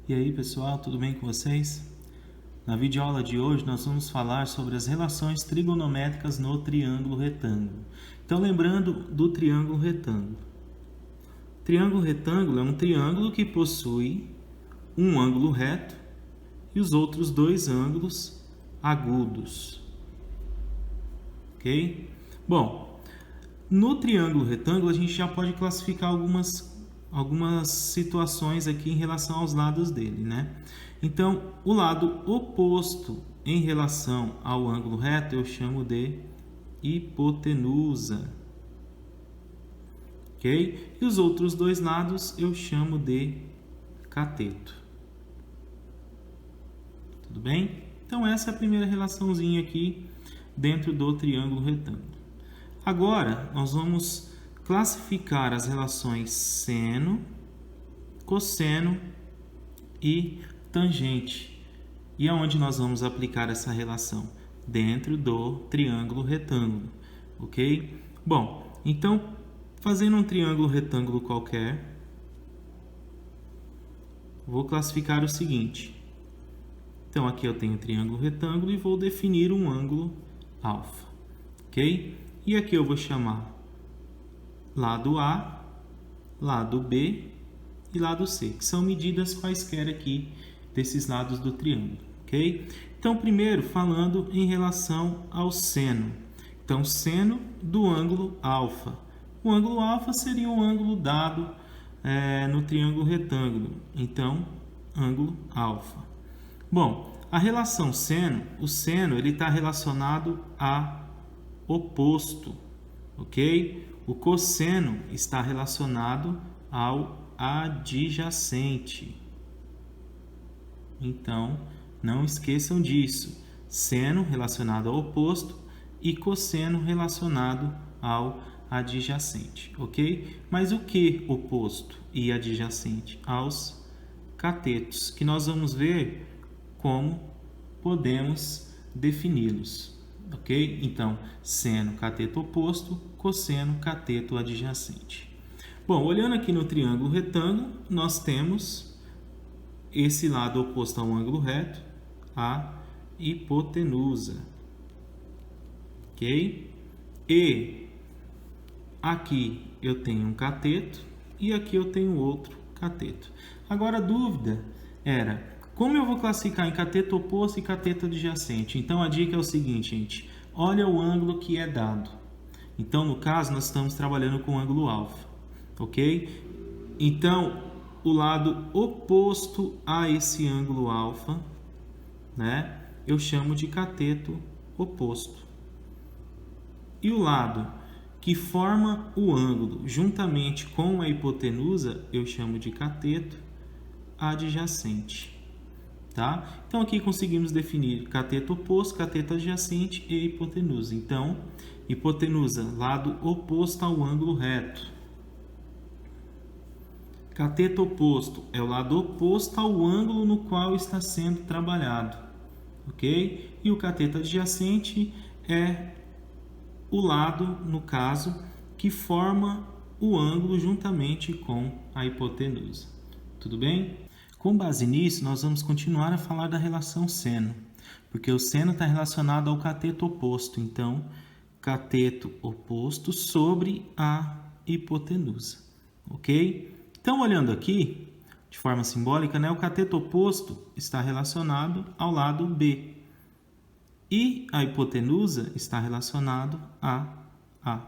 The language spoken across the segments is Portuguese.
E aí pessoal, tudo bem com vocês? Na videoaula de hoje nós vamos falar sobre as relações trigonométricas no triângulo retângulo. Então lembrando do triângulo retângulo. Triângulo retângulo é um triângulo que possui um ângulo reto e os outros dois ângulos agudos. Ok? Bom, no triângulo retângulo a gente já pode classificar algumas situações aqui em relação aos lados dele, né? Então, o lado oposto em relação ao ângulo reto eu chamo de hipotenusa, ok? E os outros dois lados eu chamo de cateto. Tudo bem? Então, essa é a primeira relaçãozinha aqui dentro do triângulo retângulo. Agora, nós vamos classificar as relações seno, cosseno e tangente. E aonde nós vamos aplicar essa relação? Dentro do triângulo retângulo, ok? Bom, então, fazendo um triângulo retângulo qualquer, vou classificar o seguinte. Então, aqui eu tenho um triângulo retângulo e vou definir um ângulo alfa, ok? E aqui eu vou chamar lado A, lado B e lado C, que são medidas quaisquer aqui desses lados do triângulo, ok? Então, primeiro, falando em relação ao seno. Então, seno do ângulo alfa. O ângulo alfa seria um ângulo dado no triângulo retângulo. Então, ângulo alfa. Bom, a relação seno, o seno ele está relacionado a oposto, ok? O cosseno está relacionado ao adjacente. Então, não esqueçam disso. Seno relacionado ao oposto e cosseno relacionado ao adjacente, ok? Mas o que oposto e adjacente? Aos catetos, que nós vamos ver como podemos defini-los. Ok? Então, seno, cateto oposto, cosseno, cateto adjacente. Bom, olhando aqui no triângulo retângulo, nós temos esse lado oposto ao ângulo reto, a hipotenusa. Ok? E aqui eu tenho um cateto e aqui eu tenho outro cateto. Agora a dúvida era: como eu vou classificar em cateto oposto e cateto adjacente? Então, a dica é o seguinte, gente. Olha o ângulo que é dado. Então, no caso, nós estamos trabalhando com o ângulo alfa. Ok? Então, o lado oposto a esse ângulo alfa, né, eu chamo de cateto oposto. E o lado que forma o ângulo juntamente com a hipotenusa, eu chamo de cateto adjacente. Tá? Então, aqui conseguimos definir cateto oposto, cateto adjacente e hipotenusa. Então, hipotenusa, lado oposto ao ângulo reto. Cateto oposto é o lado oposto ao ângulo no qual está sendo trabalhado. Ok? E o cateto adjacente é o lado, no caso, que forma o ângulo juntamente com a hipotenusa. Tudo bem? Com base nisso, nós vamos continuar a falar da relação seno, porque o seno está relacionado ao cateto oposto. Então, cateto oposto sobre a hipotenusa, ok? Então, olhando aqui, de forma simbólica, né, o cateto oposto está relacionado ao lado B e a hipotenusa está relacionado a A.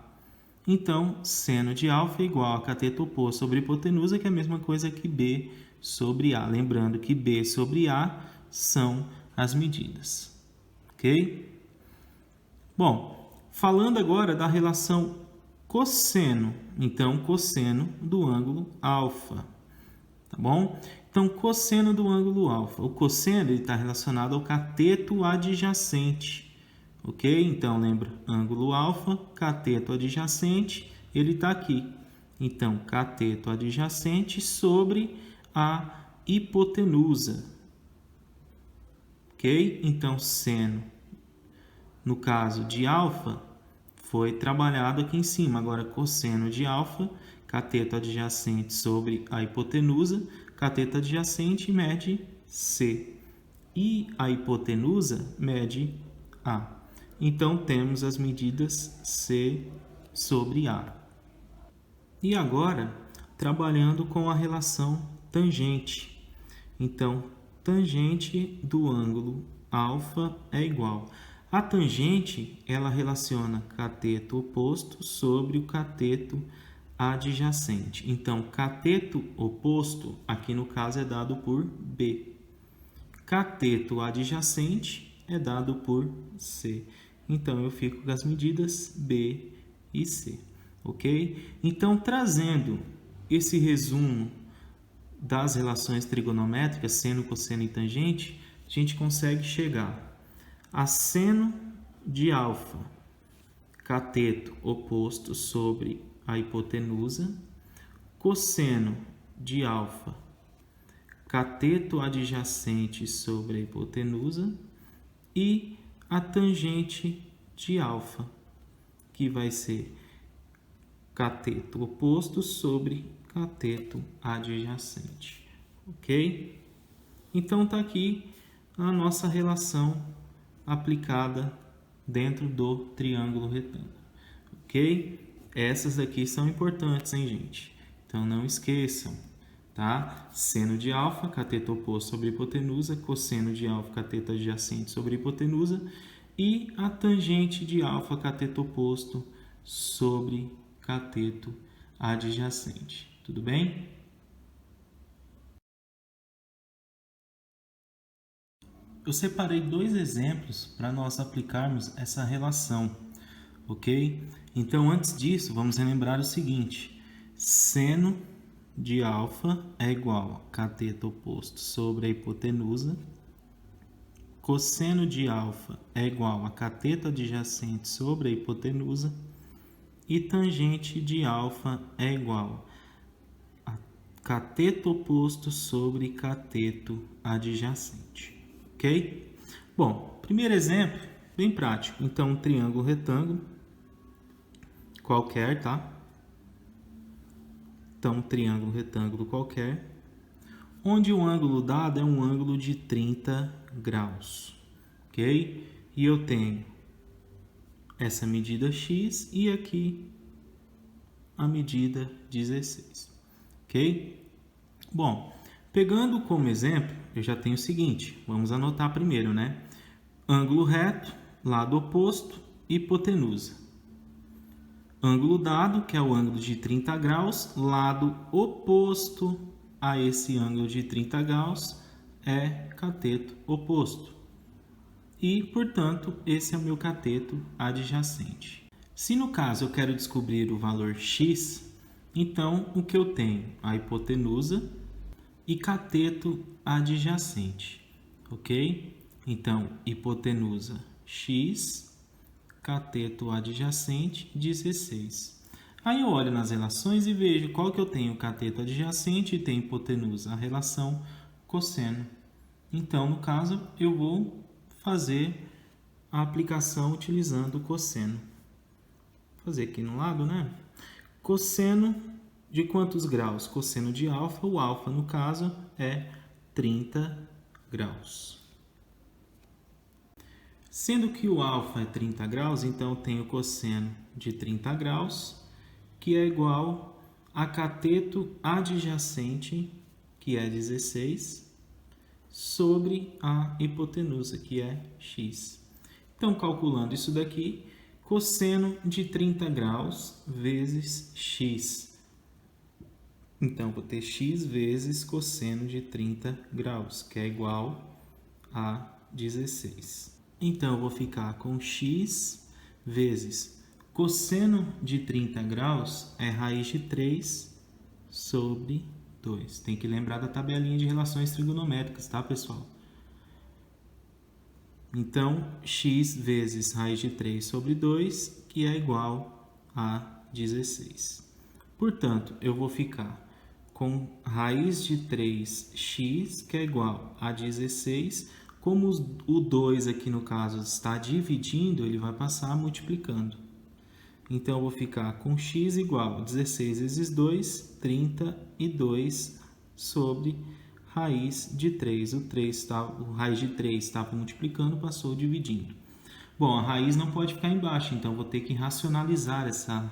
Então, seno de alfa é igual a cateto oposto sobre hipotenusa, que é a mesma coisa que B sobre A. Lembrando que B sobre A são as medidas. Ok? Bom, falando agora da relação cosseno. Então, cosseno do ângulo alfa. Tá bom? Então, cosseno do ângulo alfa. O cosseno está relacionado ao cateto adjacente. Ok? Então, lembra, ângulo alfa, cateto adjacente, ele está aqui. Então, cateto adjacente sobre a hipotenusa. Ok? Então, seno, no caso de alfa, foi trabalhado aqui em cima. Agora, cosseno de alfa, cateto adjacente sobre a hipotenusa, cateto adjacente mede C. E a hipotenusa mede A. Então, temos as medidas C sobre A. E agora, trabalhando com a relação tangente. Então, tangente do ângulo alfa é igual. A tangente, ela relaciona cateto oposto sobre o cateto adjacente. Então, cateto oposto, aqui no caso, é dado por B. Cateto adjacente é dado por C. Então, eu fico com as medidas B e C. Ok? Então, trazendo esse resumo das relações trigonométricas, seno, cosseno e tangente, a gente consegue chegar a seno de alfa, cateto oposto sobre a hipotenusa, cosseno de alfa, cateto adjacente sobre a hipotenusa e a tangente de alfa, que vai ser cateto oposto sobre cateto adjacente. Ok? Então, está aqui a nossa relação aplicada dentro do triângulo retângulo. Ok? Essas aqui são importantes, hein, gente? Então, não esqueçam, tá? Seno de alfa, cateto oposto sobre hipotenusa, cosseno de alfa, cateto adjacente sobre hipotenusa e a tangente de alfa, cateto oposto sobre cateto adjacente. Tudo bem? Eu separei dois exemplos para nós aplicarmos essa relação, ok? Então, antes disso, vamos relembrar o seguinte: seno de alfa é igual a cateto oposto sobre a hipotenusa, cosseno de alfa é igual a cateto adjacente sobre a hipotenusa e tangente de alfa é igual a cateto oposto sobre cateto adjacente. Ok? Bom, primeiro exemplo, bem prático. Então, um triângulo retângulo qualquer, tá? Então, um triângulo retângulo qualquer, onde o ângulo dado é um ângulo de 30 graus, ok? E eu tenho essa medida x e aqui a medida 16, ok? Bom, pegando como exemplo, eu já tenho o seguinte, vamos anotar primeiro, né? Ângulo reto, lado oposto, hipotenusa. Ângulo dado, que é o ângulo de 30 graus, lado oposto a esse ângulo de 30 graus é cateto oposto. E, portanto, esse é o meu cateto adjacente. Se no caso eu quero descobrir o valor x, então o que eu tenho? A hipotenusa e cateto adjacente, ok? Então, hipotenusa x, cateto adjacente 16. Aí eu olho nas relações e vejo qual que eu tenho cateto adjacente e tem hipotenusa, a relação cosseno. Então, no caso, eu vou fazer a aplicação utilizando o cosseno. Vou fazer aqui no lado, né? Cosseno de quantos graus? Cosseno de alfa, o alfa no caso é 30 graus. Sendo que o alfa é 30 graus, então eu tenho cosseno de 30 graus, que é igual a cateto adjacente, que é 16, sobre a hipotenusa, que é x. Então, calculando isso daqui, cosseno de 30 graus vezes x. Então, vou ter x vezes cosseno de 30 graus, que é igual a 16. Então, eu vou ficar com x vezes cosseno de 30 graus é raiz de 3 sobre 2. Tem que lembrar da tabelinha de relações trigonométricas, tá, pessoal? Então, x vezes raiz de 3 sobre 2, que é igual a 16. Portanto, eu vou ficar com raiz de 3x, que é igual a 16. Como o 2 aqui no caso está dividindo, ele vai passar multiplicando. Então, eu vou ficar com x igual a 16 vezes 2, 32 sobre raiz de 3. O raiz de 3 estava multiplicando, passou dividindo. Bom, a raiz não pode ficar embaixo, então vou ter que racionalizar essa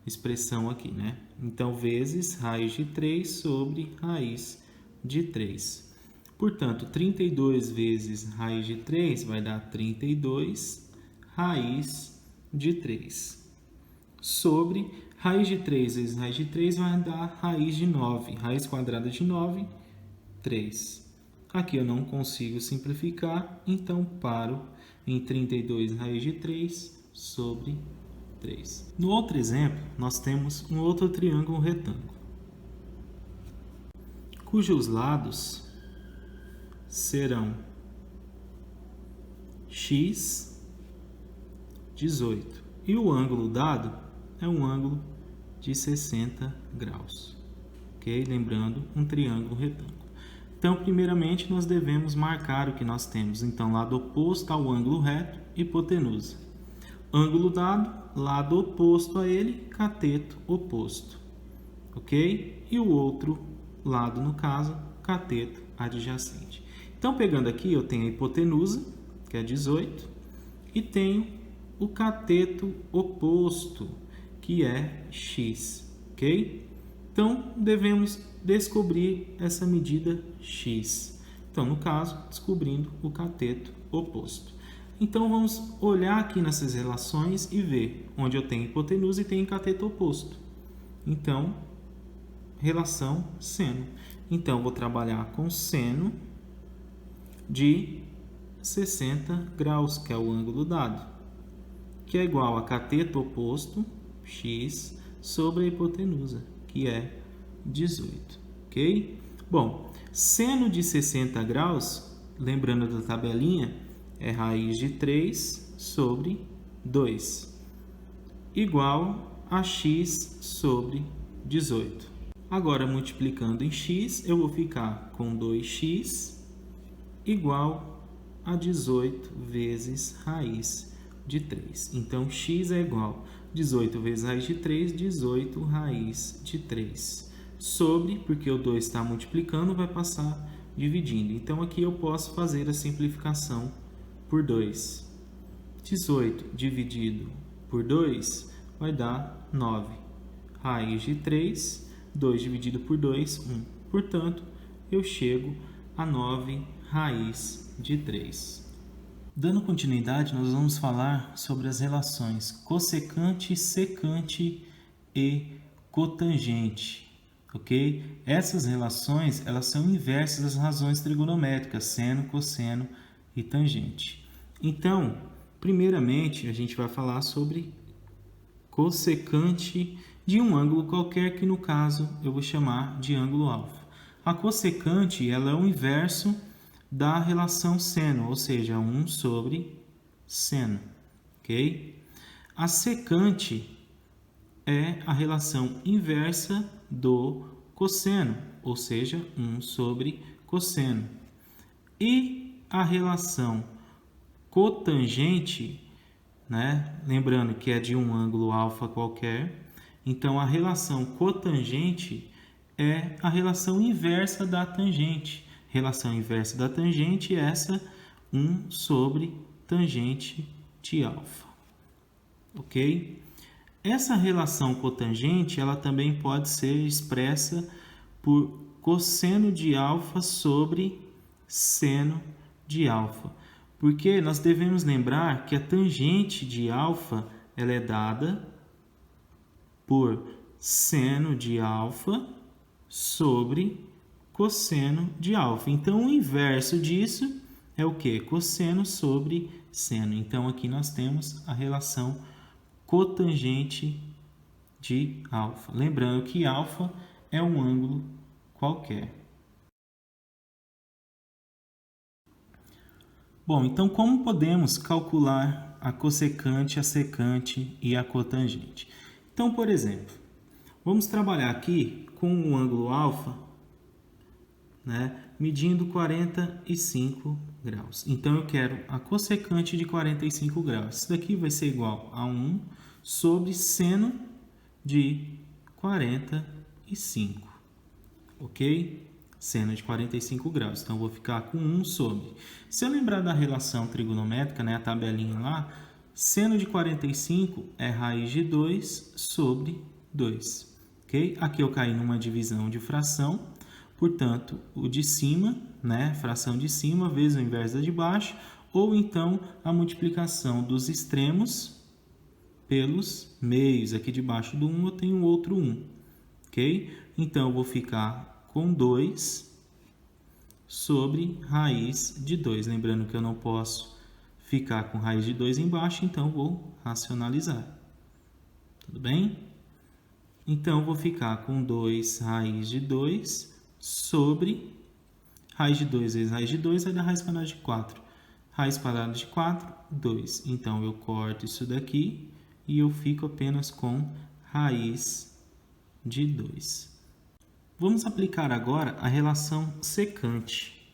expressão aqui, né? Então, vezes raiz de 3 sobre raiz de 3. Portanto, 32 vezes raiz de 3 vai dar 32 raiz de 3. Sobre raiz de 3 vezes raiz de 3 vai dar raiz de 9. Raiz quadrada de 9, 3. Aqui eu não consigo simplificar, então paro em 32 raiz de 3 sobre 3. No outro exemplo, nós temos um outro triângulo retângulo, cujos lados serão x, 18. E o ângulo dado é um ângulo de 60 graus. Ok? Lembrando, um triângulo retângulo. Então, primeiramente, nós devemos marcar o que nós temos. Então, lado oposto ao ângulo reto, hipotenusa. Ângulo dado, lado oposto a ele, cateto oposto. Ok? E o outro lado, no caso, cateto adjacente. Então, pegando aqui, eu tenho a hipotenusa, que é 18, e tenho o cateto oposto, que é x. Ok? Então, devemos descobrir essa medida x. Então, no caso, descobrindo o cateto oposto. Então, vamos olhar aqui nessas relações e ver onde eu tenho hipotenusa e tenho cateto oposto. Então, relação seno. Então, vou trabalhar com seno de 60 graus, que é o ângulo dado, que é igual a cateto oposto, x, sobre a hipotenusa, que é 18, ok? Bom, seno de 60 graus, lembrando da tabelinha, é raiz de 3 sobre 2, igual a x sobre 18. Agora, multiplicando em x, eu vou ficar com 2x igual a 18 vezes raiz de 3. Então, x é igual a 18 vezes raiz de 3, 18 raiz de 3. Sobre, porque o 2 está multiplicando, vai passar dividindo. Então, aqui eu posso fazer a simplificação por 2. 18 dividido por 2 vai dar 9. Raiz de 3, 2 dividido por 2, 1. Portanto, eu chego a 9 raiz de 3. Dando continuidade, nós vamos falar sobre as relações cossecante, secante e cotangente, ok? Essas relações, elas são inversas das razões trigonométricas, seno, cosseno e tangente. Então, primeiramente, a gente vai falar sobre cossecante de um ângulo qualquer, que no caso eu vou chamar de ângulo alfa. A cossecante, ela é o inverso da relação seno, ou seja, 1 sobre seno, ok? A secante é a relação inversa do cosseno, ou seja, 1 sobre cosseno. E a relação cotangente, né? Lembrando que é de um ângulo alfa qualquer, então a relação cotangente é a relação inversa da tangente. Relação inversa da tangente é essa 1 sobre tangente de alfa. Ok? Essa relação cotangente, ela também pode ser expressa por cosseno de alfa sobre seno de alfa. Porque nós devemos lembrar que a tangente de alfa, ela é dada por seno de alfa sobre cosseno de alfa. Então, o inverso disso é o quê? Cosseno sobre seno. Então, aqui nós temos a relação cotangente de alfa. Lembrando que alfa é um ângulo qualquer. Bom, então como podemos calcular a cossecante, a secante e a cotangente? Então, por exemplo, vamos trabalhar aqui com o ângulo alfa, né, medindo 45 graus. Então, eu quero a cossecante de 45 graus. Isso daqui vai ser igual a 1 sobre seno de 45. Ok? seno de 45 graus. Então, eu vou ficar com 1 sobre. Se eu lembrar da relação trigonométrica, né, a tabelinha lá, seno de 45 é raiz de 2 sobre 2. Okay? Aqui eu caí numa divisão de fração, portanto, o de cima, né, fração de cima vezes o inverso da de baixo, ou então a multiplicação dos extremos pelos meios. Aqui debaixo do 1 eu tenho outro 1. Ok? Então, eu vou ficar com 2 sobre raiz de 2. Lembrando que eu não posso ficar com raiz de 2 embaixo, então vou racionalizar. Tudo bem? Então, eu vou ficar com 2 raiz de 2 sobre raiz de 2 vezes raiz de 2 vai dar raiz quadrada de 4. Raiz quadrada de 4, 2. Então, eu corto isso daqui e eu fico apenas com raiz de 2. Vamos aplicar agora a relação secante.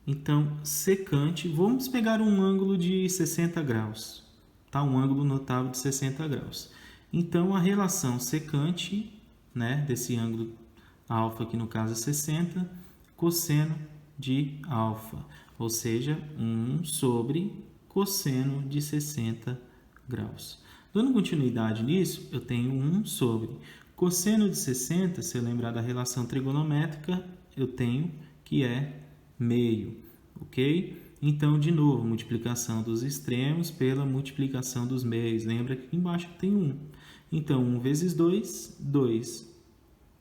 Então, secante, vamos pegar um ângulo de 60 graus, tá? Um ângulo notável de 60 graus. Então, a relação secante, né, desse ângulo alfa, que no caso é 60, cosseno de alfa, ou seja, 1 sobre cosseno de 60 graus. Dando continuidade nisso, eu tenho 1 sobre cosseno de 60, se eu lembrar da relação trigonométrica, eu tenho que é meio, ok? Então, de novo, multiplicação dos extremos pela multiplicação dos meios. Lembra que aqui embaixo tem 1. Então, 1 vezes 2, 2.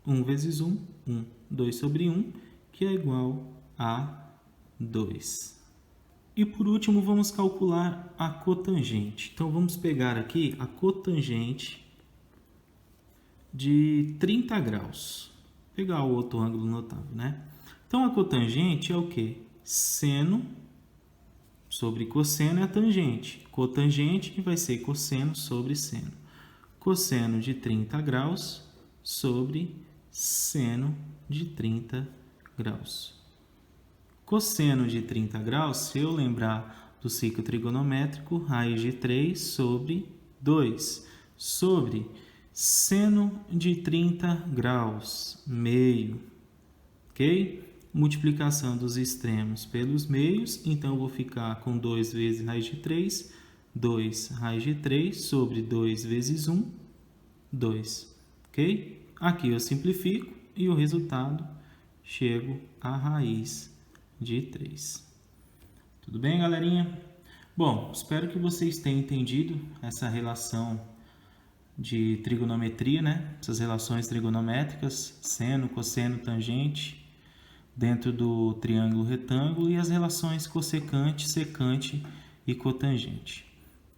1 vezes 1, 1. 2 sobre 1, que é igual a 2. E por último, vamos calcular a cotangente. Então, vamos pegar aqui a cotangente de 30 graus. Vou pegar o outro ângulo notável, né? Então, a cotangente é o quê? Seno sobre cosseno é a tangente. Cotangente vai ser cosseno sobre seno. Cosseno de 30 graus sobre seno de 30 graus. Cosseno de 30 graus, se eu lembrar do ciclo trigonométrico, raiz de 3 sobre 2, sobre seno de 30 graus, meio, ok? Multiplicação dos extremos pelos meios, então eu vou ficar com 2 vezes raiz de 3, 2 raiz de 3 sobre 2 vezes 1, 2, ok? Aqui eu simplifico e o resultado chego à raiz de 3. Tudo bem, galerinha? Bom, espero que vocês tenham entendido essa relação de trigonometria, né? Essas relações trigonométricas, seno, cosseno, tangente, dentro do triângulo retângulo, e as relações cossecante, secante e cotangente.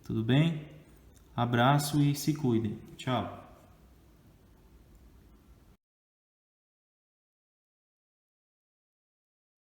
Tudo bem? Abraço e se cuidem. Tchau.